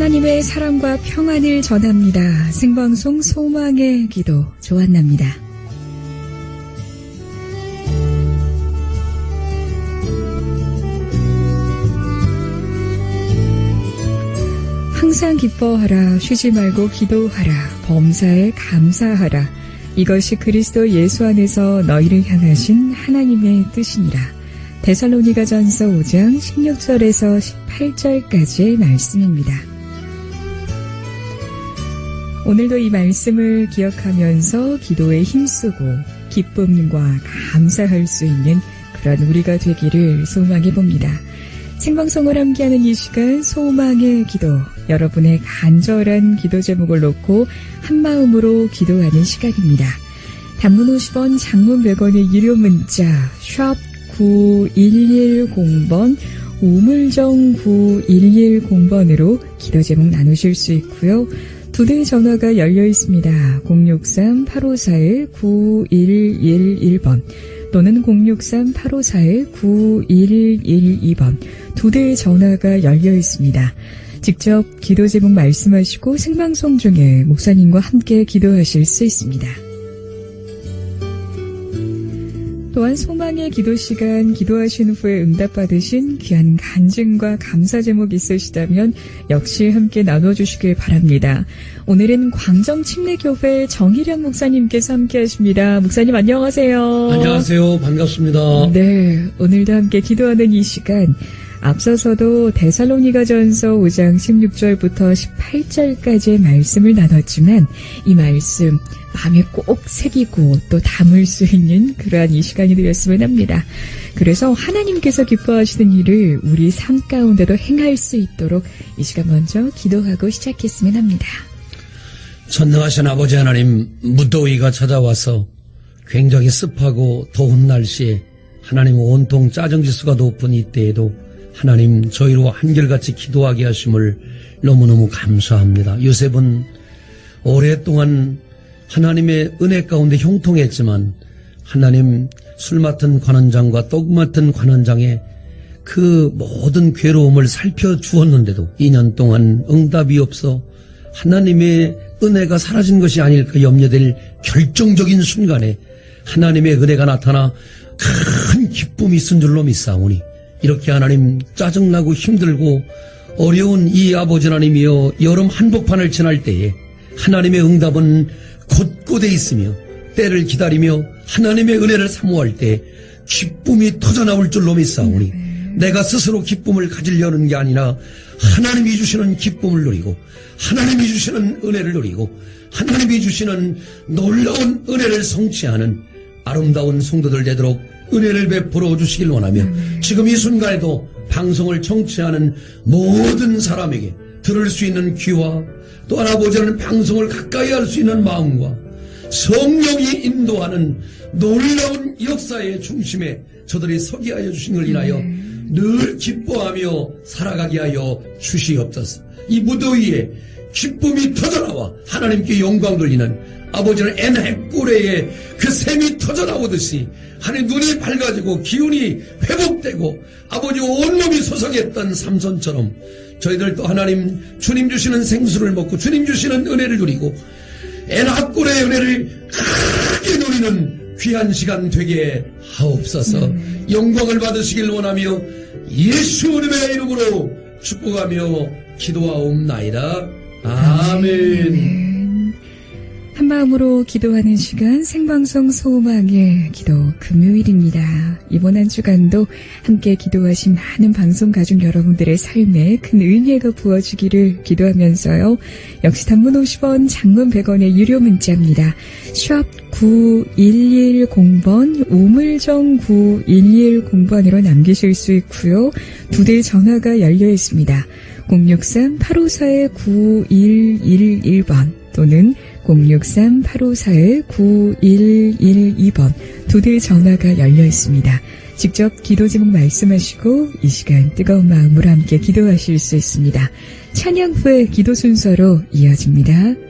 하나님의 사랑과 평안을 전합니다. 생방송 소망의 기도 조한나입니다. 항상 기뻐하라, 쉬지 말고 기도하라, 범사에 감사하라. 이것이 그리스도 예수 안에서 너희를 향하신 하나님의 뜻이니라. 데살로니가전서 5장 16절에서 18절까지의 말씀입니다. 오늘도 이 말씀을 기억하면서 기도에 힘쓰고 기쁨과 감사할 수 있는 그런 우리가 되기를 소망해 봅니다. 생방송을 함께하는 이 시간 소망의 기도, 여러분의 간절한 기도 제목을 놓고 한마음으로 기도하는 시간입니다. 단문 50원, 장문 100원의 유료 문자 샵 9110번, 우물정 9110번으로 기도 제목 나누실 수 있고요. 두 대의 전화가 열려 있습니다. 063-854-9111번 또는 063-854-9112번 두 대의 전화가 열려 있습니다. 직접 기도 제목 말씀하시고 생방송 중에 목사님과 함께 기도하실 수 있습니다. 또한 소망의 기도 시간 기도하신 후에 응답받으신 귀한 간증과 감사 제목 있으시다면 역시 함께 나눠주시길 바랍니다. 오늘은 광정침례교회 정희령 목사님께서 함께 하십니다. 목사님 안녕하세요. 안녕하세요. 반갑습니다. 네, 오늘도 함께 기도하는 이 시간 앞서서도 데살로니가전서 5장 16절부터 18절까지의 말씀을 나눴지만 이 말씀 마음에 꼭 새기고 또 담을 수 있는 그러한 이 시간이 되었으면 합니다. 그래서 하나님께서 기뻐하시는 일을 우리 삶 가운데도 행할 수 있도록 이 시간 먼저 기도하고 시작했으면 합니다. 전능하신 아버지 하나님, 무더위가 찾아와서 굉장히 습하고 더운 날씨에 하나님 온통 짜증지수가 높은 이때에도 하나님 저희로 한결같이 기도하게 하심을 너무너무 감사합니다. 요셉은 오랫동안 하나님의 은혜 가운데 형통했지만 하나님 술 맡은 관원장과 떡 맡은 관원장의 그 모든 괴로움을 살펴주었는데도 2년 동안 응답이 없어 하나님의 은혜가 사라진 것이 아닐까 염려될 결정적인 순간에 하나님의 은혜가 나타나 큰 기쁨이 있은 줄로 믿사오니 이렇게 하나님 짜증나고 힘들고 어려운 이 아버지 하나님이여 여름 한복판을 지날 때에 하나님의 응답은 곳곳에 있으며 때를 기다리며 하나님의 은혜를 사모할 때 기쁨이 터져나올 줄로 믿사오니 내가 스스로 기쁨을 가지려는 게 아니라 하나님이 주시는 기쁨을 누리고 하나님이 주시는 은혜를 누리고 하나님이 주시는 놀라운 은혜를 성취하는 아름다운 성도들 되도록 은혜를 베풀어 주시길 원하며 지금 이 순간에도 방송을 청취하는 모든 사람에게 들을 수 있는 귀와 또 아버지는 방송을 가까이 할 수 있는 마음과 성령이 인도하는 놀라운 역사의 중심에 저들이 서게 하여 주신 걸 인하여 늘 기뻐하며 살아가게 하여 주시옵소서. 이 무더위에 기쁨이 터져나와 하나님께 영광 돌리는 아버지는 엔핵고레에 그 샘이 터져나오듯이 하나님 눈이 밝아지고 기운이 회복되고 아버지 온몸이 소성했던 삼손처럼 저희들도 하나님 주님 주시는 생수를 먹고 주님 주시는 은혜를 누리고 엔핵고레의 은혜를 크게 누리는 귀한 시간 되게 하옵소서. 영광을 받으시길 원하며 예수님의 이름으로 축복하며 기도하옵나이다. 아멘. 한마음으로 기도하는 시간 생방송 소망의 기도 금요일입니다. 이번 한 주간도 함께 기도하신 많은 방송 가족 여러분들의 삶에 큰 의미가 부어지기를 기도하면서요. 역시 단문 50원, 장문 100원의 유료 문자입니다. 샵 9110번, 우물정 9110번으로 남기실 수 있고요. 두 대의 전화가 열려 있습니다. 063-854-9111번 또는 063-854-9112번 두 대의 전화가 열려 있습니다. 직접 기도 제목 말씀하시고 이 시간 뜨거운 마음으로 함께 기도하실 수 있습니다. 찬양 후에 기도 순서로 이어집니다.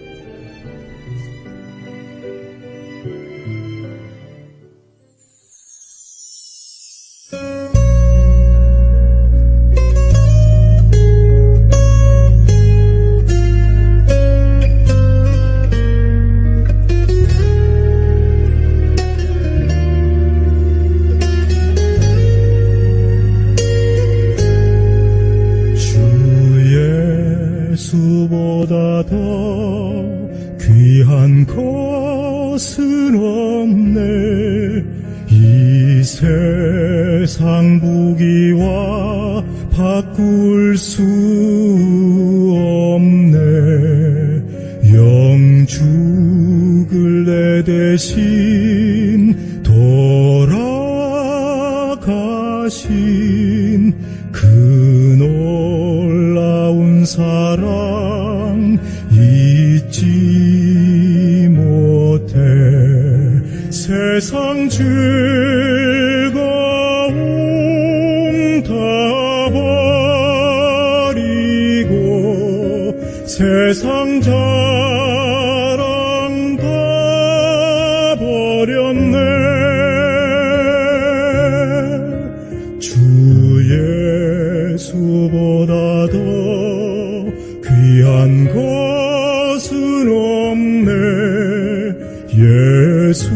예수보다 더 귀한 것은 없네. 이 세상 부귀와 바꿀 수 없네. 영죽을 내 대신 돌아가신 그 놀라운 사랑 잊지 못해. 세상 즐거움 다 버리고 세상 자랑 다 버렸네. 주 예수보다 더 귀한 것은 없네. 예수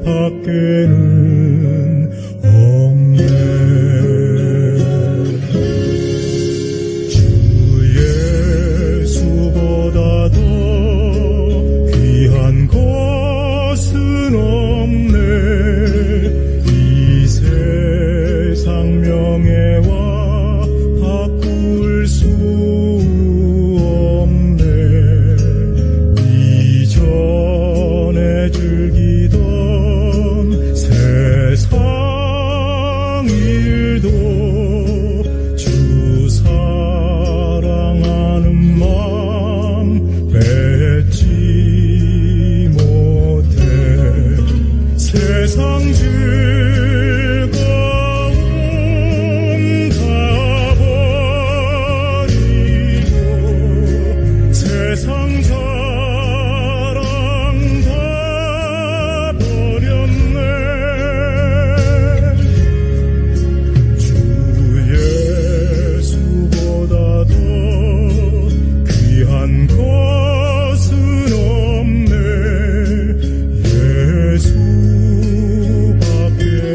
밖에는 없네. 주 예수보다 더 귀한 것은 없네. 이 세상 명예와 바꿀 수 없네. 이전에 즐기던 세상 일도 주 사랑하는 마음 뺏지 못해. 세상 즐거움 다 버리고 세상 자랑 다 버렸네. 주 예수보다 더 귀한 것은 없네. 예수 밖에는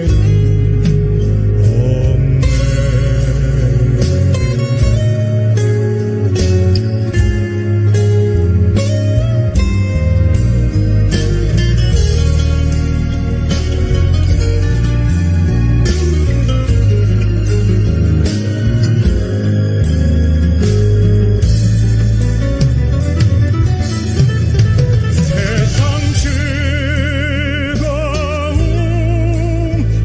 없네. 세상 즐거움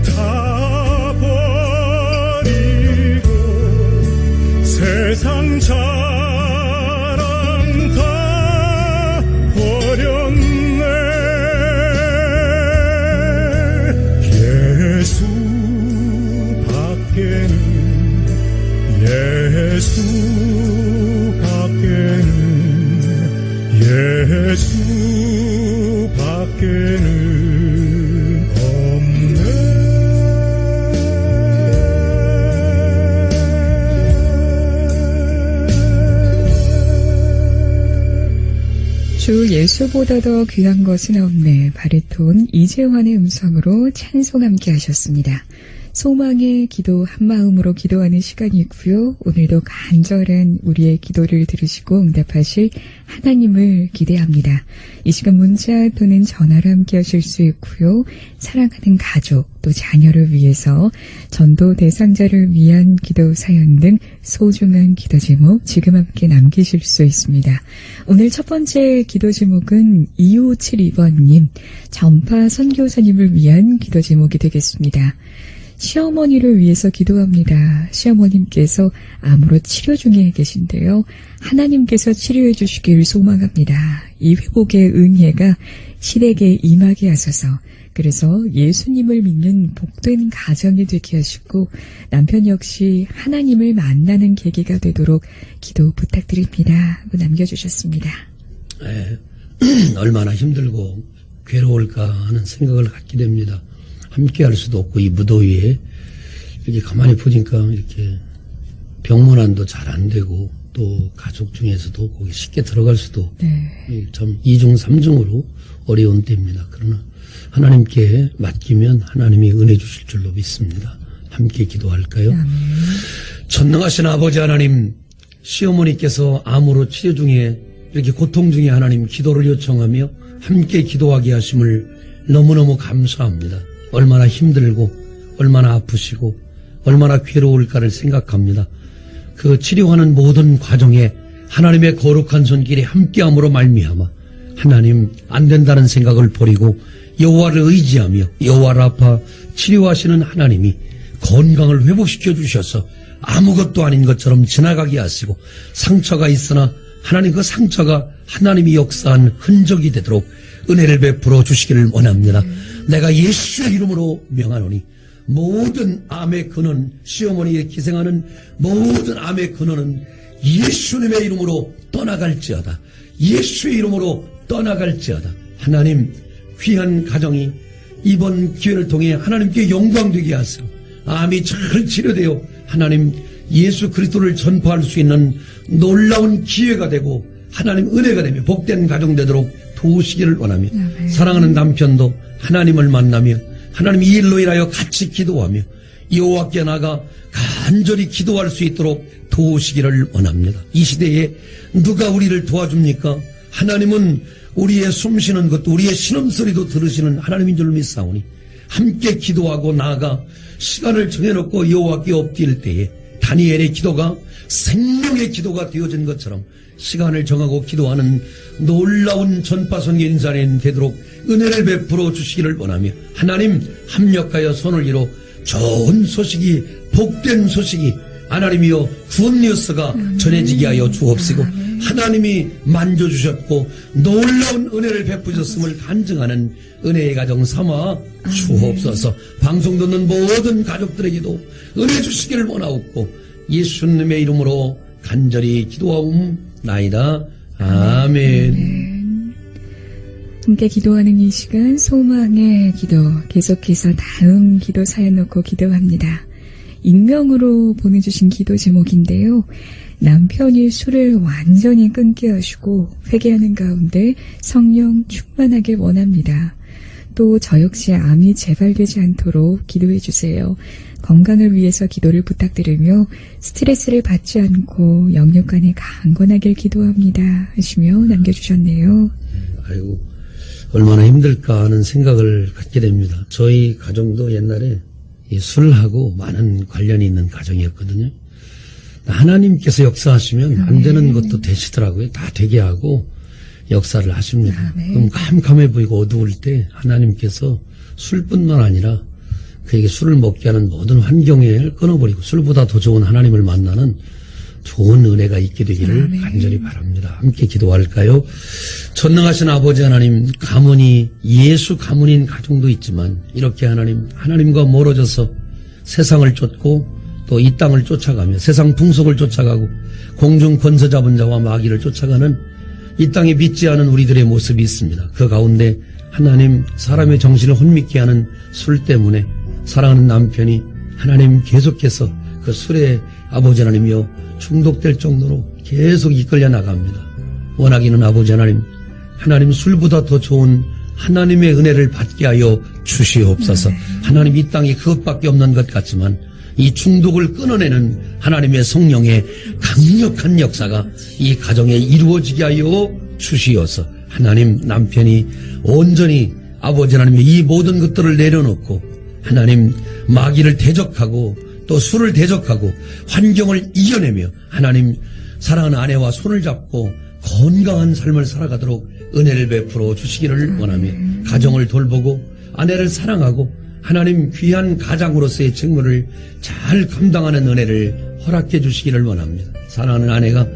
다 버리고 세상 자랑 다 버렸네. 예수 밖에는 예수 밖에는 예수 밖에는 없네. 주 예수보다 더 귀한 것은 없네. 바리톤 이재환의 음성으로 찬송 함께 하셨습니다. 소망의 기도 한마음으로 기도하는 시간이 있고요. 오늘도 간절한 우리의 기도를 들으시고 응답하실 하나님을 기대합니다. 이 시간 문자 또는 전화로 함께 하실 수 있고요. 사랑하는 가족 또 자녀를 위해서 전도 대상자를 위한 기도 사연 등 소중한 기도 제목 지금 함께 남기실 수 있습니다. 오늘 첫 번째 기도 제목은 2572번님 전파 선교사님을 위한 기도 제목이 되겠습니다. 시어머니를 위해서 기도합니다. 시어머님께서 암으로 치료 중에 계신데요. 하나님께서 치료해 주시길 소망합니다. 이 회복의 은혜가 시댁에 임하게 하소서. 그래서 예수님을 믿는 복된 가정이 되게 하시고 남편 역시 하나님을 만나는 계기가 되도록 기도 부탁드립니다. 하고 남겨주셨습니다. 네, 얼마나 힘들고 괴로울까 하는 생각을 갖게 됩니다. 함께 할 수도 없고 이 무더위에 이렇게 가만히 보니까 이렇게 병문안도 잘 안 되고 또 가족 중에서도 거기 쉽게 들어갈 수도 참 2중 3중으로 어려운 때입니다. 그러나 하나님께 맡기면 하나님이 은혜 주실 줄로 믿습니다. 함께 기도할까요? 전능하신 아버지 하나님, 시어머니께서 암으로 치료 중에 이렇게 고통 중에 하나님 기도를 요청하며 함께 기도하게 하심을 너무너무 감사합니다. 얼마나 힘들고 얼마나 아프시고 얼마나 괴로울까를 생각합니다. 그 치료하는 모든 과정에 하나님의 거룩한 손길이 함께함으로 말미암아 하나님 안 된다는 생각을 버리고 여호와를 의지하며 여호와를 아파 치료하시는 하나님이 건강을 회복시켜 주셔서 아무것도 아닌 것처럼 지나가게 하시고 상처가 있으나 하나님 그 상처가 하나님이 역사한 흔적이 되도록 은혜를 베풀어 주시기를 원합니다. 내가 예수의 이름으로 명하노니 모든 암의 근원, 시어머니의 기생하는 모든 암의 근원은 예수님의 이름으로 떠나갈지어다. 예수의 이름으로 떠나갈지어다. 하나님 귀한 가정이 이번 기회를 통해 하나님께 영광되게 하시고 암이 잘 치료되어 하나님 예수 그리스도를 전파할 수 있는 놀라운 기회가 되고 하나님 은혜가 되며 복된 가정 되도록 도우시기를 원하며 사랑하는 남편도 하나님을 만나며 하나님 이 일로 인하여 같이 기도하며 여호와께 나가 간절히 기도할 수 있도록 도우시기를 원합니다. 이 시대에 누가 우리를 도와줍니까? 하나님은 우리의 숨쉬는 것도 우리의 신음소리도 들으시는 하나님인 줄 믿사오니 함께 기도하고 나아가 시간을 정해놓고 여호와께 엎드릴 때에 다니엘의 기도가 생명의 기도가 되어진 것처럼 시간을 정하고 기도하는 놀라운 전파 선교 인사는 되도록 은혜를 베풀어 주시기를 원하며 하나님 합력하여 손을 이뤄 좋은 소식이 복된 소식이 하나님이여 구원 뉴스가 전해지게 하여 주옵시고 하나님이 만져주셨고 놀라운 은혜를 베푸셨음을 간증하는 은혜의 가정 삼아 주옵소서. 방송 듣는 모든 가족들에게도 은혜 주시기를 원하옵고 예수님의 이름으로 간절히 기도하옵나이다. 아멘. 함께 기도하는 이 시간 소망의 기도 계속해서 다음 기도 사연 놓고 기도합니다. 익명으로 보내주신 기도 제목인데요. 남편이 술을 완전히 끊게 하시고 회개하는 가운데 성령 충만하길 원합니다. 또 저 역시 암이 재발되지 않도록 기도해 주세요. 건강을 위해서 기도를 부탁드리며 스트레스를 받지 않고 영육 간에 강건하길 기도합니다 하시며 남겨주셨네요. 아이고 얼마나 힘들까 하는 생각을 갖게 됩니다. 저희 가정도 옛날에 이 술하고 많은 관련이 있는 가정이었거든요. 하나님께서 역사하시면 안 되는 것도 되시더라고요. 다 되게 하고 역사를 하십니다. 그럼 캄캄해 보이고 어두울 때 하나님께서 술뿐만 아니라 그에게 술을 먹게 하는 모든 환경을 끊어버리고 술보다 더 좋은 하나님을 만나는 좋은 은혜가 있게 되기를 간절히 바랍니다. 함께 기도할까요? 전능하신 아버지 하나님, 가문이 예수 가문인 가정도 있지만 이렇게 하나님과 멀어져서 세상을 쫓고 또 이 땅을 쫓아가며 세상 풍속을 쫓아가고 공중 권세 잡은 자와 마귀를 쫓아가는 이 땅에 믿지 않은 우리들의 모습이 있습니다. 그 가운데 하나님 사람의 정신을 혼미케 하는 술 때문에 사랑하는 남편이 하나님 계속해서 그 술에 아버지 하나님이여 중독될 정도로 계속 이끌려 나갑니다. 원하기는 아버지 하나님 술보다 더 좋은 하나님의 은혜를 받게 하여 주시옵소서. 하나님 이 땅에 그것밖에 없는 것 같지만 이 중독을 끊어내는 하나님의 성령의 강력한 역사가 이 가정에 이루어지게 하여 주시어서 하나님 남편이 온전히 아버지 하나님의 이 모든 것들을 내려놓고 하나님 마귀를 대적하고 또 술을 대적하고 환경을 이겨내며 하나님 사랑하는 아내와 손을 잡고 건강한 삶을 살아가도록 은혜를 베풀어 주시기를 원하며 가정을 돌보고 아내를 사랑하고 하나님 귀한 가장으로서의 직무를 잘 감당하는 은혜를 허락해 주시기를 원합니다. 사랑하는 아내가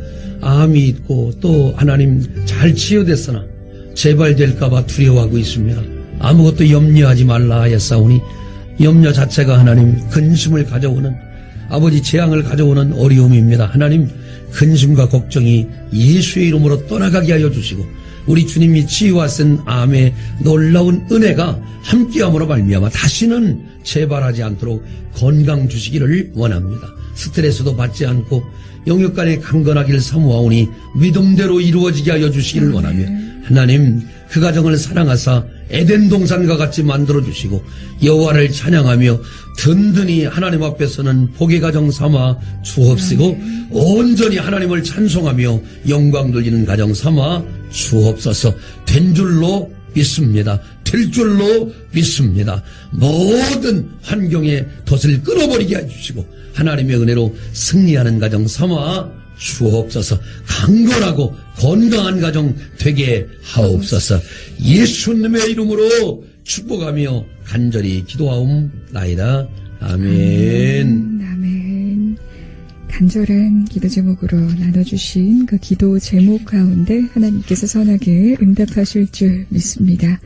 암이 있고 또 하나님 잘 치유됐으나 재발될까봐 두려워하고 있습니다. 아무것도 염려하지 말라 하였사오니 염려 자체가 하나님 근심을 가져오는 아버지 재앙을 가져오는 어려움입니다. 하나님 근심과 걱정이 예수의 이름으로 떠나가게 하여 주시고 우리 주님이 치유하신 암의 놀라운 은혜가 함께함으로 말미암아 다시는 재발하지 않도록 건강 주시기를 원합니다. 스트레스도 받지 않고 영육간에 강건하기를 사모하오니 믿음대로 이루어지게 하여 주시기를 원하며 하나님 그 가정을 사랑하사 에덴 동산과 같이 만들어 주시고 여호와를 찬양하며 든든히 하나님 앞에서는 복의 가정 삼아 주옵시고 온전히 하나님을 찬송하며 영광 돌리는 가정 삼아 주옵소서. 된 줄로 믿습니다. 될 줄로 믿습니다. 모든 환경의 덫을 끊어버리게 해주시고 하나님의 은혜로 승리하는 가정 삼아 주옵소서. 강건하고 건강한 가정 되게 하옵소서. 예수님의 이름으로 축복하며 간절히 기도하옵나이다. 아멘. 아멘. 간절한 기도 제목으로 나눠주신 그 기도 제목 가운데 하나님께서 선하게 응답하실 줄 믿습니다.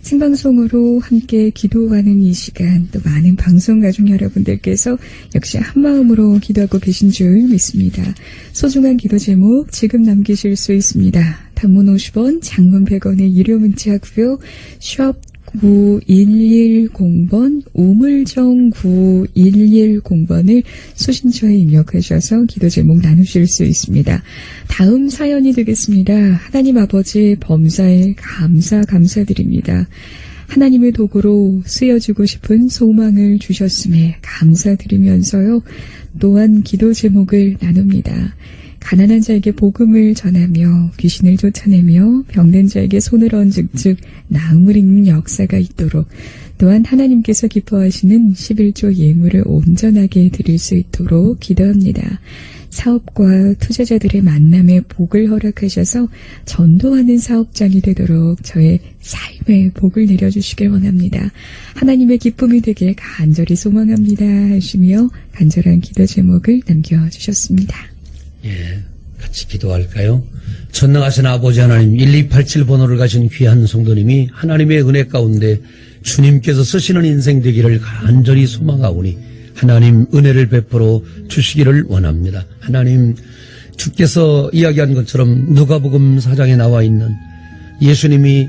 생방송으로 함께 기도하는 이 시간, 또 많은 방송 가족 여러분들께서 역시 한마음으로 기도하고 계신 줄 믿습니다. 소중한 기도 제목 지금 남기실 수 있습니다. 단문 50원, 장문 100원의 유료 문자고요. 샵 9110번, 우물정 9110번을 소신초에 입력하셔서 기도 제목 나누실 수 있습니다. 다음 사연이 되겠습니다. 하나님 아버지 범사에 감사드립니다. 하나님의 도구로 쓰여지고 싶은 소망을 주셨음에 감사드리면서요. 또한 기도 제목을 나눕니다. 가난한 자에게 복음을 전하며 귀신을 쫓아내며 병든 자에게 손을 얹은 즉 나음을 읽는 역사가 있도록, 또한 하나님께서 기뻐하시는 11조 예물을 온전하게 드릴 수 있도록 기도합니다. 사업과 투자자들의 만남에 복을 허락하셔서 전도하는 사업장이 되도록 저의 삶에 복을 내려주시길 원합니다. 하나님의 기쁨이 되길 간절히 소망합니다 하시며 간절한 기도 제목을 남겨주셨습니다. 예, 같이 기도할까요? 전능하신 아버지 하나님, 1287번호를 가신 귀한 성도님이 하나님의 은혜 가운데 주님께서 쓰시는 인생 되기를 간절히 소망하오니 하나님 은혜를 베풀어 주시기를 원합니다. 하나님, 주께서 이야기한 것처럼 누가복음 4장에 나와 있는 예수님이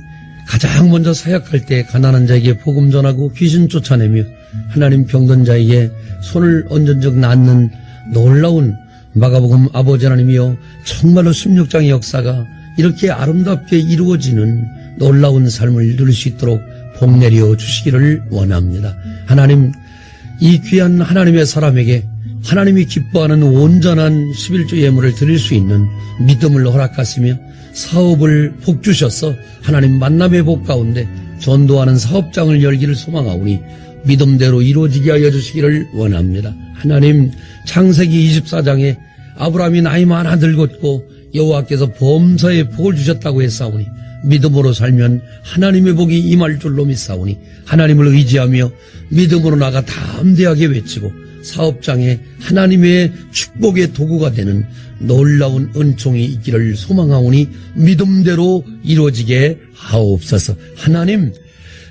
가장 먼저 사역할 때 가난한 자에게 복음 전하고 귀신 쫓아내며 하나님 병든 자에게 손을 얹은 적 낫는 놀라운 마가복음 아버지 하나님이여, 정말로 16장의 역사가 이렇게 아름답게 이루어지는 놀라운 삶을 누릴 수 있도록 복 내려 주시기를 원합니다. 하나님, 이 귀한 하나님의 사람에게 하나님이 기뻐하는 온전한 11조 예물을 드릴 수 있는 믿음을 허락하시며 사업을 복 주셔서 하나님 만남의 복 가운데 전도하는 사업장을 열기를 소망하오니 믿음대로 이루어지게 하여 주시기를 원합니다. 하나님, 창세기 24장에 아브라함이 나이 많아 늙었고 여호와께서 범사에 복을 주셨다고 했사오니 믿음으로 살면 하나님의 복이 임할 줄로 믿사오니 하나님을 의지하며 믿음으로 나가 담대하게 외치고 사업장에 하나님의 축복의 도구가 되는 놀라운 은총이 있기를 소망하오니 믿음대로 이루어지게 하옵소서. 하나님,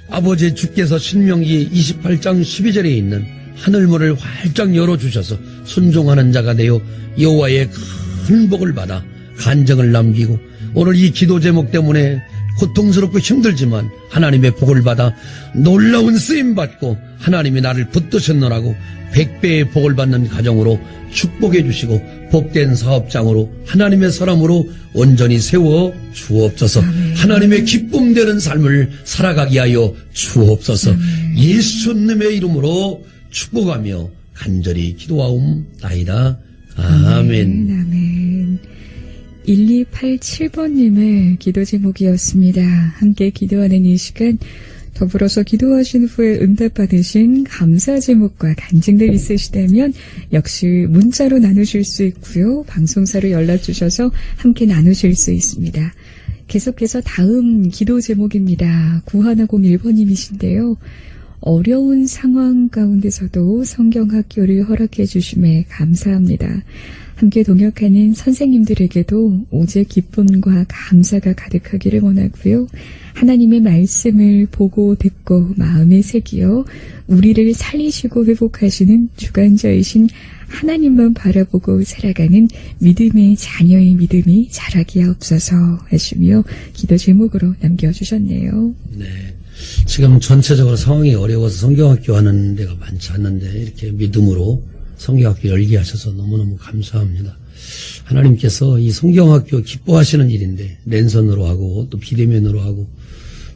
아버지 주께서 신명기 28장 12절에 있는 하늘문을 활짝 열어주셔서 순종하는 자가 되어 여호와의 큰 복을 받아 간증을 남기고 오늘 이 기도 제목 때문에 고통스럽고 힘들지만 하나님의 복을 받아 놀라운 쓰임받고 하나님이 나를 붙드셨노라고 100배의 복을 받는 가정으로 축복해 주시고 복된 사업장으로 하나님의 사람으로 온전히 세워 주옵소서. 하나님의 기쁨 되는 삶을 살아가게 하여 주옵소서. 예수님의 이름으로 축복하며 간절히 기도하옵나이다. 아멘. 아멘. 1287번님의 기도 제목이었습니다. 함께 기도하는 이 시간, 더불어서 기도하신 후에 응답받으신 감사 제목과 간증들 있으시다면 역시 문자로 나누실 수 있고요. 방송사로 연락 주셔서 함께 나누실 수 있습니다. 계속해서 다음 기도 제목입니다. 9101번님이신데요. 어려운 상황 가운데서도 성경학교를 허락해 주심에 감사합니다. 함께 동역하는 선생님들에게도 오직 기쁨과 감사가 가득하기를 원하고요. 하나님의 말씀을 보고 듣고 마음에 새기어 우리를 살리시고 회복하시는 주관자이신 하나님만 바라보고 살아가는 믿음의 자녀의 믿음이 자라게 하옵소서 하시며 기도 제목으로 남겨주셨네요. 네. 지금 전체적으로 상황이 어려워서 성경학교 하는 데가 많지 않는데 이렇게 믿음으로 성경학교 열게 하셔서 너무너무 감사합니다. 하나님께서 이 성경학교 기뻐하시는 일인데 랜선으로 하고 또 비대면으로 하고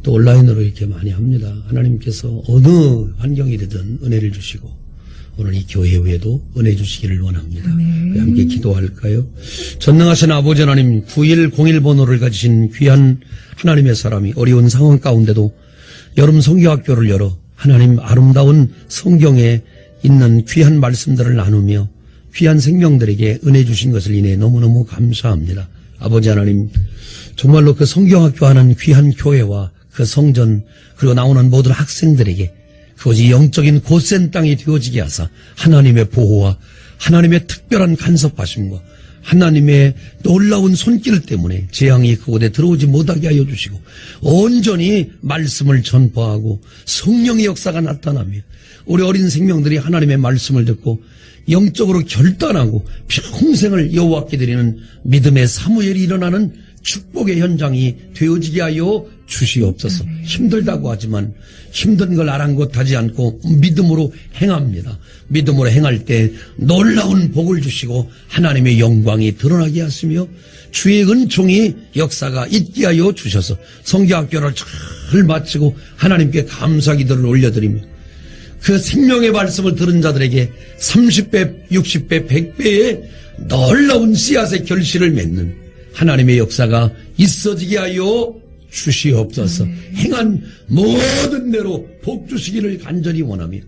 또 온라인으로 이렇게 많이 합니다. 하나님께서 어느 환경이든 은혜를 주시고 오늘 이 교회 외에도 은혜 주시기를 원합니다. 네. 함께 기도할까요? 전능하신 아버지 하나님 9101 번호를 가지신 귀한 하나님의 사람이 어려운 상황 가운데도 여름 성경학교를 열어 하나님 아름다운 성경에 있는 귀한 말씀들을 나누며 귀한 생명들에게 은혜 주신 것을 인해 너무너무 감사합니다. 아버지 하나님 정말로 그 성경학교 하는 귀한 교회와 그 성전 그리고 나오는 모든 학생들에게 그것이 영적인 곧센 땅이 되어지게 하사 하나님의 보호와 하나님의 특별한 간섭하심과 하나님의 놀라운 손길 때문에 재앙이 그곳에 들어오지 못하게 하여 주시고 온전히 말씀을 전파하고 성령의 역사가 나타나며 우리 어린 생명들이 하나님의 말씀을 듣고 영적으로 결단하고 평생을 여호와께 드리는 믿음의 사무엘이 일어나는 축복의 현장이 되어지게 하여 주시옵소서. 힘들다고 하지만 힘든 걸 아랑곳하지 않고 믿음으로 행합니다. 믿음으로 행할 때 놀라운 복을 주시고 하나님의 영광이 드러나게 하시며 주의 은총이 역사가 있게 하여 주셔서 성경학교를 잘 마치고 하나님께 감사 기도를 올려드리며 그 생명의 말씀을 들은 자들에게 30배, 60배, 100배의 놀라운 씨앗의 결실을 맺는 하나님의 역사가 있어지게 하여 주시옵소서. 행한 모든 대로 복 주시기를 간절히 원하며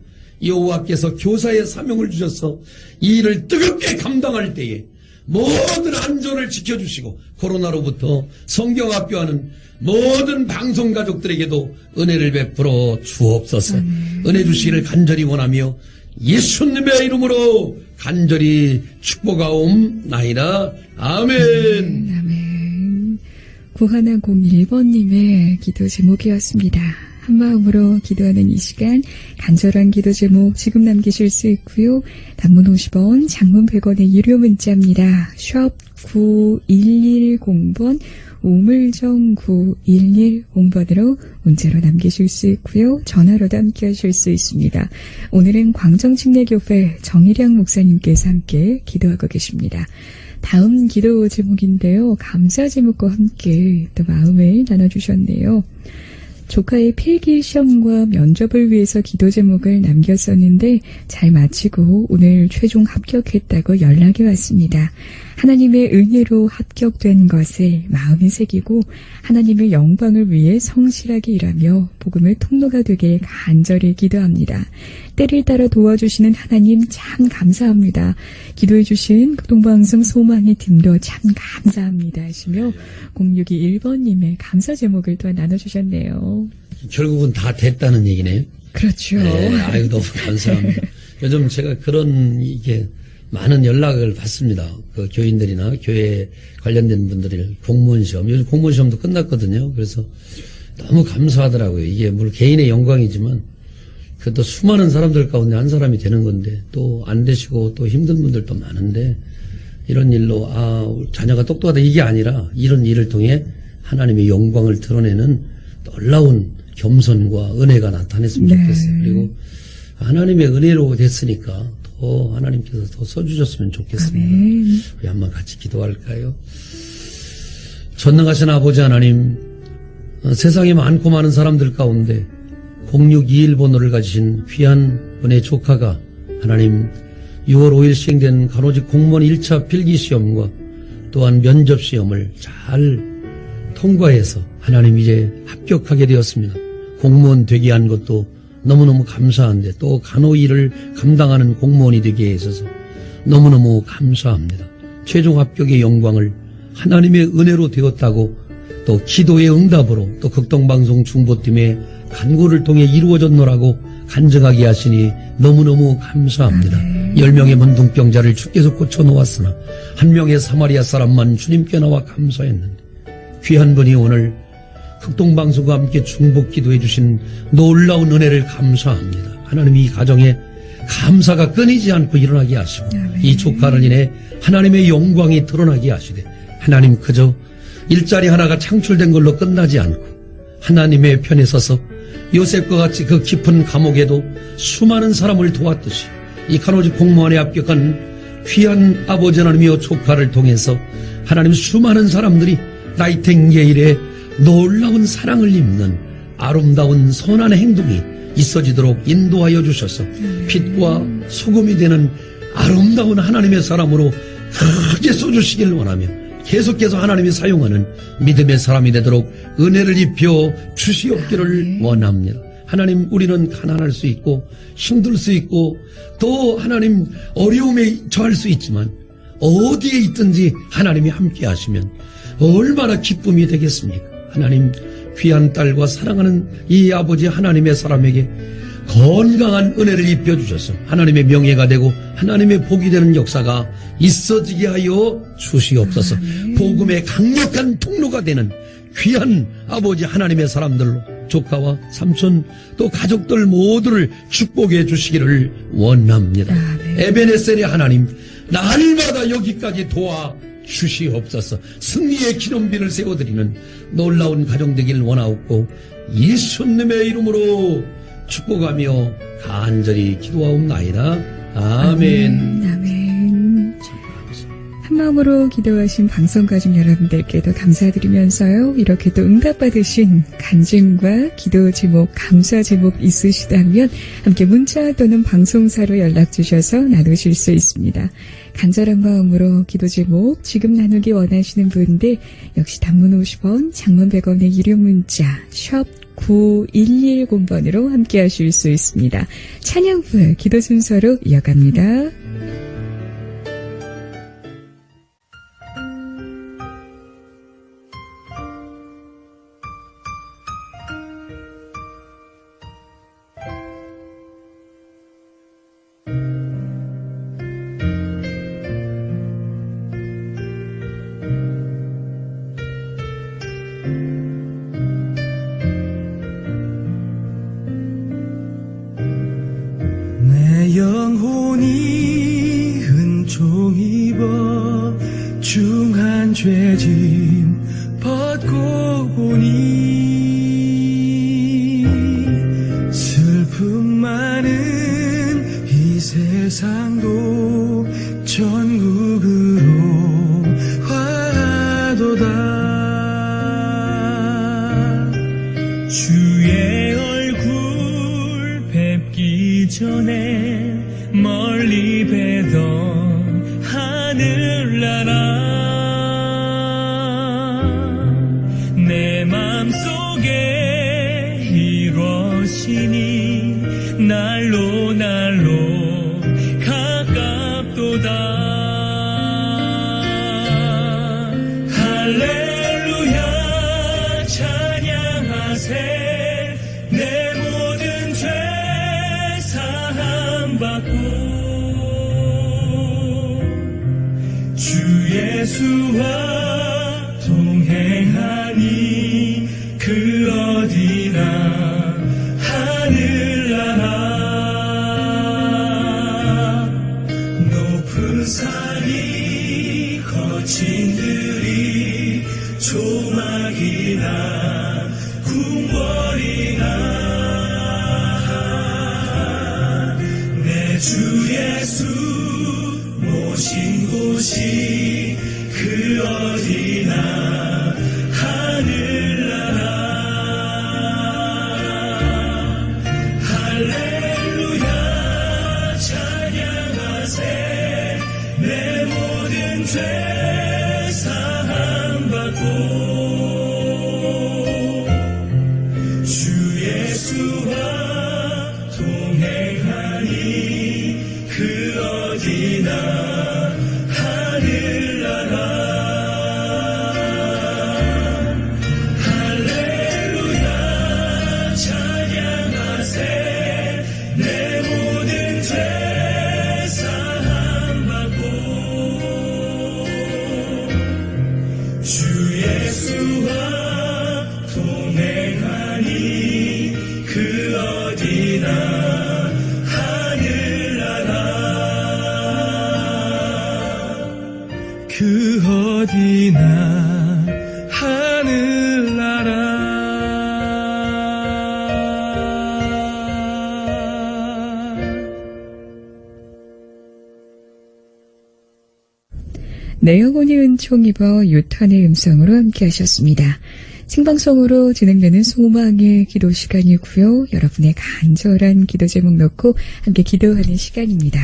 여호와께서 교사의 사명을 주셔서 이 일을 뜨겁게 감당할 때에 모든 안전을 지켜주시고 코로나로부터 성경학교하는 모든 방송 가족들에게도 은혜를 베풀어 주옵소서. 은혜 주시기를 간절히 원하며 예수님의 이름으로 간절히 축복하옵나이다. 아멘. 아멘. 9101번님의 기도 제목이었습니다. 한마음으로 기도하는 이 시간 간절한 기도 제목 지금 남기실 수 있고요. 단문 50원, 장문 100원의 유료 문자입니다. 샵 9110번, 우물정 9110번으로 문자로 남기실 수 있고요. 전화로도 함께 하실 수 있습니다. 오늘은 광정침례교회 정일양 목사님께서 함께 기도하고 계십니다. 다음 기도 제목인데요. 감사 제목과 함께 또 마음을 나눠주셨네요. 조카의 필기시험과 면접을 위해서 기도 제목을 남겼었는데 잘 마치고 오늘 최종 합격했다고 연락이 왔습니다. 하나님의 은혜로 합격된 것을 마음에 새기고 하나님의 영광을 위해 성실하게 일하며 복음의 통로가 되게 간절히 기도합니다. 때를 따라 도와주시는 하나님 참 감사합니다. 기도해 주신 동방송 소망의 팀도 참 감사합니다 하시며 0621번님의 감사 제목을 또한 나눠주셨네요. 결국은 다 됐다는 얘기네요. 그렇죠. 네, 아유 너무 감사합니다. 요즘 제가 그런 이게 많은 연락을 받습니다. 그 교인들이나 교회 관련된 분들이 공무원 시험, 요즘 공무원 시험도 끝났거든요. 그래서 너무 감사하더라고요. 이게 물론 개인의 영광이지만 그것도 수많은 사람들 가운데 한 사람이 되는 건데 또 안 되시고 또 힘든 분들도 많은데 이런 일로 자녀가 똑똑하다 이게 아니라 이런 일을 통해 하나님의 영광을 드러내는 놀라운 겸손과 은혜가 나타냈으면 좋겠어요. 그리고 하나님의 은혜로 됐으니까 더 하나님께서 더 써주셨으면 좋겠습니다. 우리 한번 같이 기도할까요? 전능하신 아버지 하나님, 세상에 많고 많은 사람들 가운데 0621번호를 가지신 귀한 은혜 조카가 하나님 6월 5일 시행된 간호직 공무원 1차 필기시험과 또한 면접시험을 잘 통과해서 하나님 이제 합격하게 되었습니다. 공무원 되게 한 것도 너무너무 감사한데 또 간호 일을 감당하는 공무원이 되게 해서 너무너무 감사합니다. 최종 합격의 영광을 하나님의 은혜로 되었다고 또 기도의 응답으로 또 극동방송 중보팀의 간구를 통해 이루어졌노라고 간증하게 하시니 너무너무 감사합니다. 10명의 문둥병자를 주께서 고쳐놓았으나 한 명의 사마리아 사람만 주님께 나와 감사했는데 귀한 분이 오늘 극동방송과 함께 중복 기도해 주신 놀라운 은혜를 감사합니다. 하나님 이 가정에 감사가 끊이지 않고 일어나게 하시고 이 조카를 인해 하나님의 영광이 드러나게 하시되 하나님 그저 일자리 하나가 창출된 걸로 끝나지 않고 하나님의 편에 서서 요셉과 같이 그 깊은 감옥에도 수많은 사람을 도왔듯이 이 간호직 공무원에 합격한 귀한 아버지 하나님이여 조카를 통해서 하나님 수많은 사람들이 나이팅게일의 놀라운 사랑을 입는 아름다운 선한 행동이 있어지도록 인도하여 주셔서 빛과 소금이 되는 아름다운 하나님의 사람으로 크게 써주시길 원하며 계속해서 하나님이 사용하는 믿음의 사람이 되도록 은혜를 입혀 주시옵기를 원합니다. 하나님, 우리는 가난할 수 있고 힘들 수 있고 또 하나님 어려움에 처할 수 있지만 어디에 있든지 하나님이 함께 하시면 얼마나 기쁨이 되겠습니까? 하나님, 귀한 딸과 사랑하는 이 아버지 하나님의 사람에게 건강한 은혜를 입혀주셔서 하나님의 명예가 되고 하나님의 복이 되는 역사가 있어지게 하여 주시옵소서. 복음의 강력한 통로가 되는 귀한 아버지 하나님의 사람들로 조카와 삼촌 또 가족들 모두를 축복해 주시기를 원합니다. 에베네셀의 하나님, 날마다 여기까지 도와 주시옵소서. 승리의 기념비를 세워드리는 놀라운 가정 되기를 원하옵고 예수님의 이름으로 축복하며 간절히 기도하옵나이다. 아멘. 아멘. 한 마음으로 기도하신 방송가족 여러분들께도 감사드리면서요. 이렇게 또 응답받으신 간증과 기도 제목, 감사 제목 있으시다면 함께 문자 또는 방송사로 연락 주셔서 나누실 수 있습니다. 간절한 마음으로 기도 제목 지금 나누기 원하시는 분들 역시 단문 50원, 장문 100원의 유료 문자 샵 9110번으로 함께 하실 수 있습니다. 찬양 후 기도 순서로 이어갑니다. 내 영혼이 은총 입어 중한 죄짐 벗고 보니 슬픔 많은 이 세상도 천국으로 화도다. 주의 얼굴 뵙기 전에 멀리 뵈던 하늘나라 내 맘속에 이루어지니 날로 가깝도다. 할렐루야 찬양하세. 내 모든 죄 사함받고 주 예수와 동행하니 그 어디나 하늘나라. 높은 산이 거친 들이 조막이나 궁궐이나 내 주 예수 모신 곳이 그 어디나 하늘나라. 할렐루야 찬양하세. 내 모든 죄 사함받고 주 예수와 동행하니 그 어디나 하늘나라. 할렐루야 찬양하세. 내 모든 죄 사함받고 주 예수와 동행하니 그 어디나 그 어디나 하늘나라. 내 영혼이 은총 입어 유탄의 음성으로 함께 하셨습니다. 생방송으로 진행되는 소망의 기도 시간이고요. 여러분의 간절한 기도 제목 넣고 함께 기도하는 시간입니다.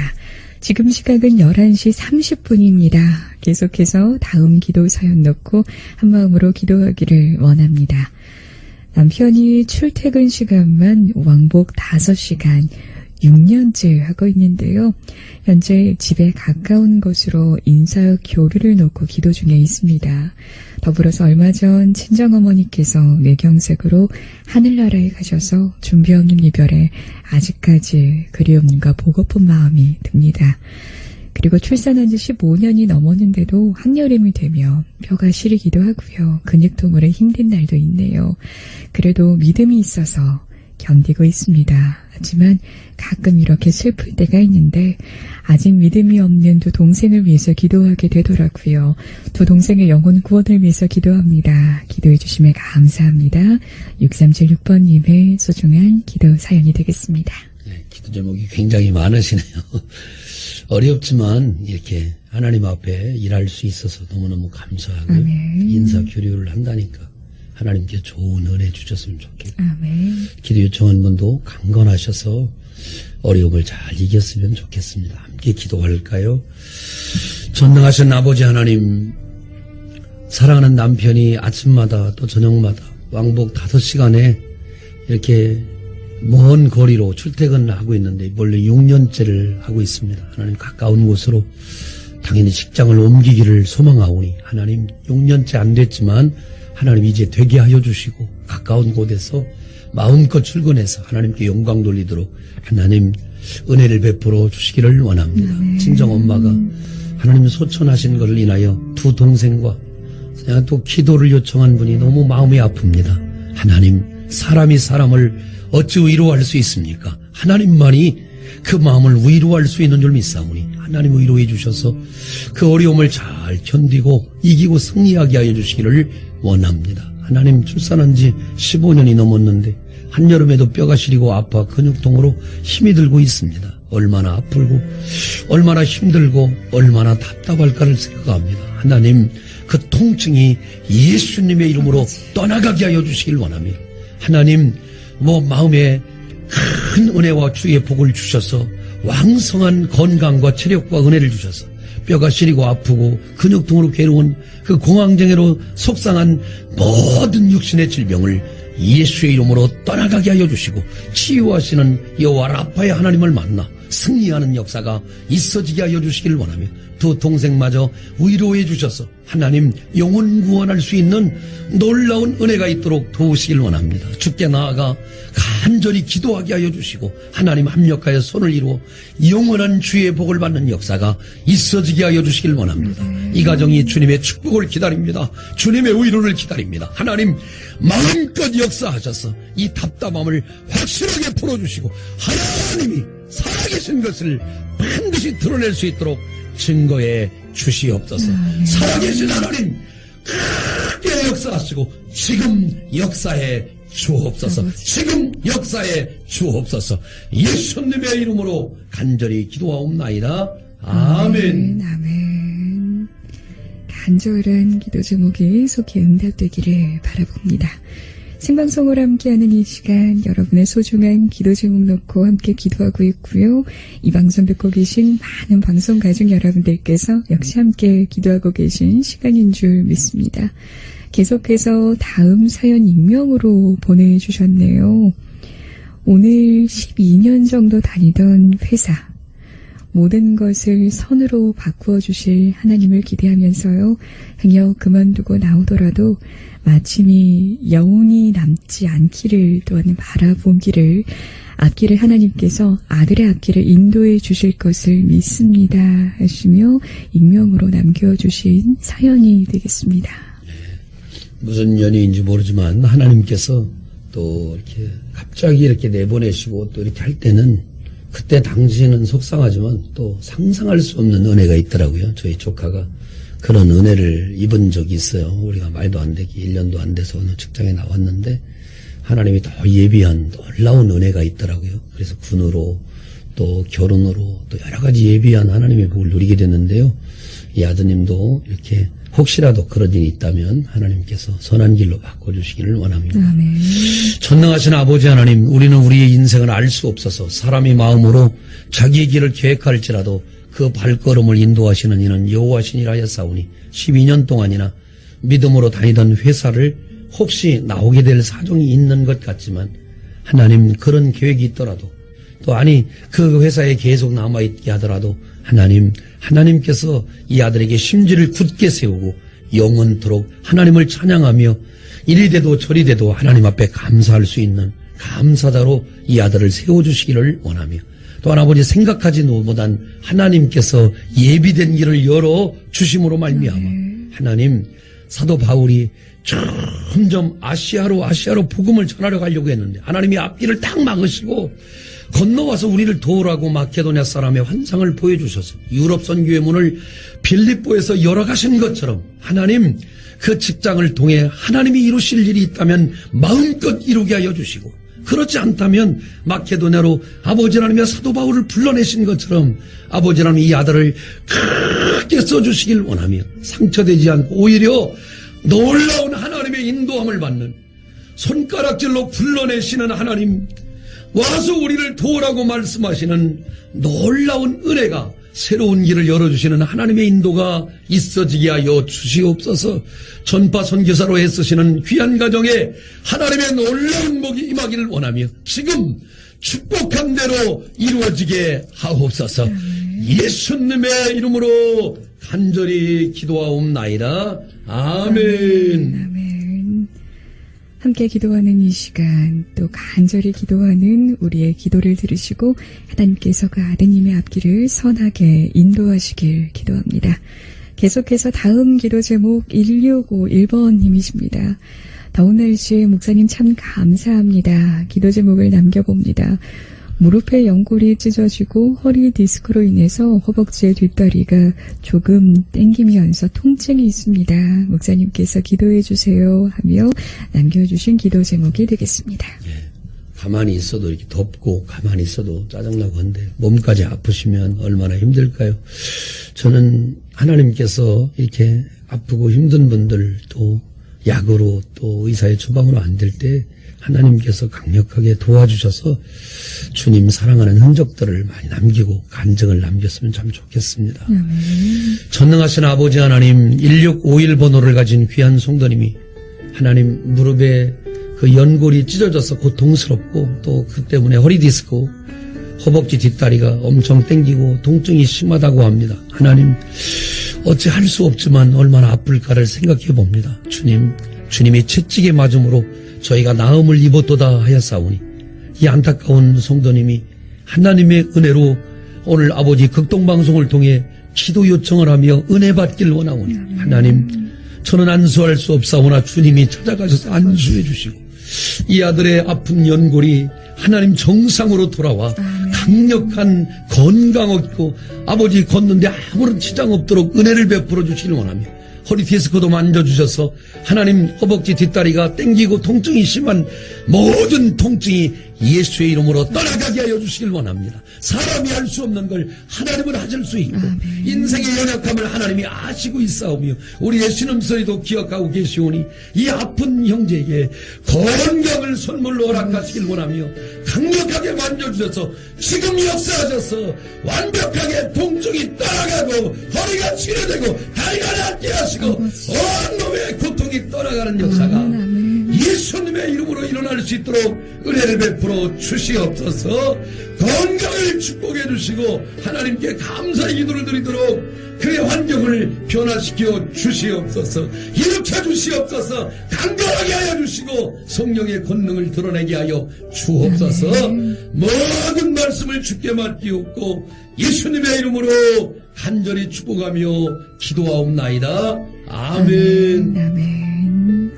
지금 시각은 11시 30분입니다. 계속해서 다음 기도 사연 넣고 한마음으로 기도하기를 원합니다. 남편이 출퇴근 시간만 왕복 5시간 6년째 하고 있는데요. 현재 집에 가까운 곳으로 인사 교류를 놓고 기도 중에 있습니다. 더불어서 얼마 전 친정어머니께서 뇌경색으로 하늘나라에 가셔서 준비 없는 이별에 아직까지 그리움과 보고픈 마음이 듭니다. 그리고 출산한 지 15년이 넘었는데도 한여름이 되면 뼈가 시리기도 하고요. 근육통으로 힘든 날도 있네요. 그래도 믿음이 있어서 견디고 있습니다. 하지만 가끔 이렇게 슬플 때가 있는데 아직 믿음이 없는 두 동생을 위해서 기도하게 되더라고요. 두 동생의 영혼 구원을 위해서 기도합니다. 기도해 주심에 감사합니다. 6376번님의 소중한 기도 사연이 되겠습니다. 네, 기도 제목이 굉장히 많으시네요. 어렵지만 이렇게 하나님 앞에 일할 수 있어서 너무너무 감사하고요. 아멘. 인사 교류를 한다니까 하나님께 좋은 은혜 주셨으면 좋겠고 아멘. 기도 요청한 분도 강건하셔서 어려움을 잘 이겼으면 좋겠습니다. 함께 기도할까요? 전능하신 아버지 하나님, 사랑하는 남편이 아침마다 또 저녁마다 왕복 5시간에 이렇게 먼 거리로 출퇴근을 하고 있는데 원래 6년째를 하고 있습니다. 하나님 가까운 곳으로 당연히 직장을 옮기기를 소망하오니 하나님 6년째 안 됐지만 하나님 이제 되게 하여 주시고 가까운 곳에서 마음껏 출근해서 하나님께 영광 돌리도록 하나님 은혜를 베풀어 주시기를 원합니다. 친정엄마가 하나님 소천하신 것을 인하여 두 동생과 또 기도를 요청한 분이 너무 마음이 아픕니다. 하나님, 사람이 사람을 어찌 위로할 수 있습니까? 하나님만이 그 마음을 위로할 수 있는 줄 믿사오니 하나님 위로해 주셔서 그 어려움을 잘 견디고 이기고 승리하게 하여 주시기를 원합니다. 하나님, 출산한 지 15년이 넘었는데 한여름에도 뼈가 시리고 아파 근육통으로 힘이 들고 있습니다. 얼마나 아프고 얼마나 힘들고 얼마나 답답할까를 생각합니다. 하나님, 그 통증이 예수님의 이름으로 떠나가게 하여 주시길 원합니다. 하나님, 마음에 큰 은혜와 주의 복을 주셔서 왕성한 건강과 체력과 은혜를 주셔서 뼈가 시리고 아프고 근육통으로 괴로운 그 공황장애로 속상한 모든 육신의 질병을 예수의 이름으로 떠나가게 하여 주시고 치유하시는 여호와 라파의 하나님을 만나 승리하는 역사가 있어지게 하여 주시기를 원하며 두 동생마저 위로해 주셔서 하나님 영혼 구원할 수 있는 놀라운 은혜가 있도록 도우시길 원합니다. 주께 나아가 간절히 기도하게 하여 주시고 하나님 합력하여 손을 이루어 영원한 주의 복을 받는 역사가 있어지게 하여 주시길 원합니다. 이 가정이 주님의 축복을 기다립니다. 주님의 위로를 기다립니다. 하나님 마음껏 역사하셔서 이 답답함을 확실하게 풀어주시고 하나님이 살아계신 것을 반드시 드러낼 수 있도록 증거해 주시옵소서. 살아계신 하나님 크게 역사하시고 지금 역사해 주옵소서. 지금 역사해 주옵소서. 예수님의 이름으로 간절히 기도하옵나이다. 아멘. 아멘. 간절한 기도 제목이 속히 응답되기를 바라봅니다. 생방송으로 함께하는 이 시간 여러분의 소중한 기도 제목 놓고 함께 기도하고 있고요. 이 방송 듣고 계신 많은 방송 가족 여러분들께서 역시 함께 기도하고 계신 시간인 줄 믿습니다. 계속해서 다음 사연 익명으로 보내주셨네요. 오늘 12년 정도 다니던 회사 모든 것을 선으로 바꾸어 주실 하나님을 기대하면서요. 행여 그만두고 나오더라도 마침이 여운이 남지 않기를 또한 바라보기를 앞길을 하나님께서 아들의 앞길을 인도해 주실 것을 믿습니다 하시며 익명으로 남겨주신 사연이 되겠습니다. 무슨 연유인지 모르지만 하나님께서 또 이렇게 갑자기 이렇게 내보내시고 또 이렇게 할 때는 그때 당시에는 속상하지만 또 상상할 수 없는 은혜가 있더라고요. 저희 조카가 그런 은혜를 입은 적이 있어요. 우리가 말도 안 되기 1년도 안 돼서 어느 직장에 나왔는데 하나님이 더 예비한 놀라운 은혜가 있더라고요. 그래서 군으로 또 결혼으로 또 여러 가지 예비한 하나님의 복을 누리게 됐는데요. 이 아드님도 이렇게 혹시라도 그런 일이 있다면 하나님께서 선한 길로 바꿔주시기를 원합니다. 아멘. 전능하신 아버지 하나님, 우리는 우리의 인생을 알 수 없어서 사람의 마음으로 자기의 길을 계획할지라도 그 발걸음을 인도하시는 이는 여호와시니라 하였사오니 12년 동안이나 믿음으로 다니던 회사를 혹시 나오게 될 사정이 있는 것 같지만 하나님, 그런 계획이 있더라도 또 아니 그 회사에 계속 남아있게 하더라도 하나님께서 이 아들에게 심지를 굳게 세우고 영원토록 하나님을 찬양하며 이리 돼도 저리 돼도 하나님 앞에 감사할 수 있는 감사자로 이 아들을 세워주시기를 원하며, 또한 아버지, 생각하지 못한 하나님께서 예비된 길을 열어 주심으로 말미암아 하나님, 사도 바울이 점점 아시아로 복음을 전하러 가려고 했는데 하나님이 앞길을 딱 막으시고 건너와서 우리를 도우라고 마케도냐 사람의 환상을 보여주셔서 유럽 선교의 문을 빌립보에서 열어가신 것처럼 하나님, 그 직장을 통해 하나님이 이루실 일이 있다면 마음껏 이루게 하여 주시고, 그렇지 않다면 마케도냐로 아버지 하나님의 사도 바울을 불러내신 것처럼 아버지 하나님 이 아들을 크게 써주시길 원하며 상처되지 않고 오히려 놀라운 하나님의 인도함을 받는, 손가락질로 불러내시는 하나님, 와서 우리를 도우라고 말씀하시는 놀라운 은혜가, 새로운 길을 열어주시는 하나님의 인도가 있어지게 하여 주시옵소서. 전파 선교사로 애쓰시는 귀한 가정에 하나님의 놀라운 복이 임하기를 원하며 지금 축복한 대로 이루어지게 하옵소서. 예수님의 이름으로 간절히 기도하옵나이다. 아멘. 아멘. 함께 기도하는 이 시간, 또 간절히 기도하는 우리의 기도를 들으시고 하나님께서 그 아드님의 앞길을 선하게 인도하시길 기도합니다. 계속해서 다음 기도 제목 1651번님이십니다. 더운 날씨에 목사님 참 감사합니다. 기도 제목을 남겨봅니다. 무릎의 연골이 찢어지고 허리 디스크로 인해서 허벅지의 뒷다리가 조금 땡기면서 통증이 있습니다. 목사님께서 기도해 주세요 하며 남겨주신 기도 제목이 되겠습니다. 가만히 있어도 이렇게 덥고 가만히 있어도 짜증나고 한데 몸까지 아프시면 얼마나 힘들까요? 저는 하나님께서 이렇게 아프고 힘든 분들, 또 약으로 또 의사의 처방으로 안 될 때 하나님께서 강력하게 도와주셔서 주님 사랑하는 흔적들을 많이 남기고 간증을 남겼으면 참 좋겠습니다. 전능하신 아버지 하나님, 1651번호를 가진 귀한 성도님이 하나님 무릎에 그 연골이 찢어져서 고통스럽고 또 그 때문에 허리 디스크, 허벅지 뒷다리가 엄청 땡기고 통증이 심하다고 합니다. 하나님, 어찌 할 수 없지만 얼마나 아플까를 생각해 봅니다. 주님이 채찍에 맞음으로 저희가 나음을 입었도다 하였사오니 이 안타까운 성도님이 하나님의 은혜로 오늘 아버지 극동방송을 통해 기도 요청을 하며 은혜 받길 원하오니 하나님, 저는 안수할 수 없사오나 주님이 찾아가셔서 안수해 주시고 이 아들의 아픈 연골이 하나님 정상으로 돌아와 강력한 건강 얻고 아버지 걷는데 아무런 지장 없도록 은혜를 베풀어 주시길 원하며 허리 디스크도 만져주셔서 하나님 허벅지 뒷다리가 땡기고 통증이 심한 모든 통증이 예수의 이름으로 떠나가게 하여 주시길 원합니다. 사람이 할 수 없는 걸 하나님은 하실 수 있고 인생의 연약함을 하나님이 아시고 있사오며 우리의 신음소리도 기억하고 계시오니 이 아픈 형제에게 건강을 선물로 허락하시길 원하며 강력하게 만져주셔서 지금 역사하셔서 완벽하게 통증이 떠나가고 허리가 치료되고 다리가 낫게 하시고 온몸의 고통이 떠나가는 역사가 예수님의 이름으로 일어날 수 있도록 은혜를 베풀어 주시옵소서. 건강을 축복해 주시고 하나님께 감사의 기도를 드리도록 그의 환경을 변화시켜 주시옵소서. 일으켜 주시옵소서. 강건하게 하여 주시고 성령의 권능을 드러내게 하여 주옵소서. 모든 말씀을 주께 맡기옵고 예수님의 이름으로 간절히 축복하며 기도하옵나이다. 아멘. 아멘.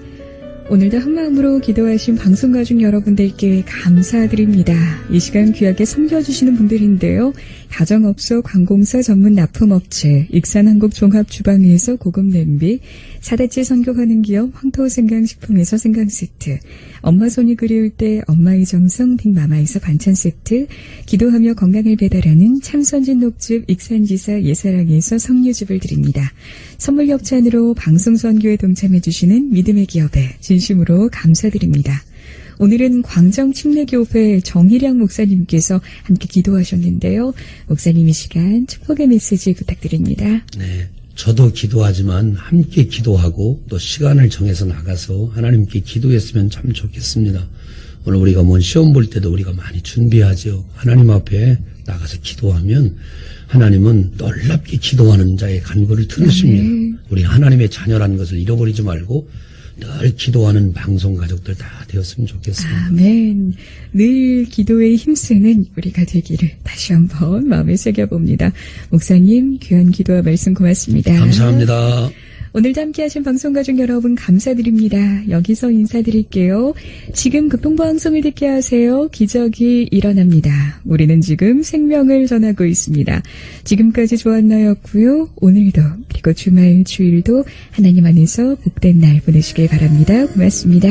오늘도 한마음으로 기도하신 방송가족 여러분들께 감사드립니다. 이 시간 귀하게 섬겨주시는 분들인데요. 가정업소 관공서 전문 납품업체 익산한국종합주방에서 고급냄비, 사대째 선교하는 기업 황토생강식품에서 생강세트, 엄마 손이 그리울 때 엄마의 정성 빅마마에서 반찬세트, 기도하며 건강을 배달하는 참선진 녹즙 익산지사 예사랑에서 석류즙을 드립니다. 선물 협찬으로 방송선교에 동참해주시는 믿음의 기업에 진심으로 감사드립니다. 오늘은 광정침례교회 정희량 목사님께서 함께 기도하셨는데요. 목사님 이 시간 축복의 메시지 부탁드립니다. 네. 저도 기도하지만 함께 기도하고 또 시간을 정해서 나가서 하나님께 기도했으면 참 좋겠습니다. 오늘 우리가 뭔 시험 볼 때도 우리가 많이 준비하죠. 하나님 앞에 나가서 기도하면 하나님은 놀랍게 기도하는 자의 간구를 들으십니다. 우리 하나님의 자녀라는 것을 잃어버리지 말고 늘 기도하는 방송 가족들 다 되었으면 좋겠습니다. 아멘. 늘 기도에 힘쓰는 우리가 되기를 다시 한번 마음에 새겨봅니다. 목사님 귀한 기도와 말씀 고맙습니다. 감사합니다. 오늘도 함께하신 방송가족 여러분 감사드립니다. 여기서 인사드릴게요. 지금 극동방송을 듣게 하세요. 기적이 일어납니다. 우리는 지금 생명을 전하고 있습니다. 지금까지 조한나였고요. 오늘도 그리고 주말 주일도 하나님 안에서 복된 날 보내시길 바랍니다. 고맙습니다.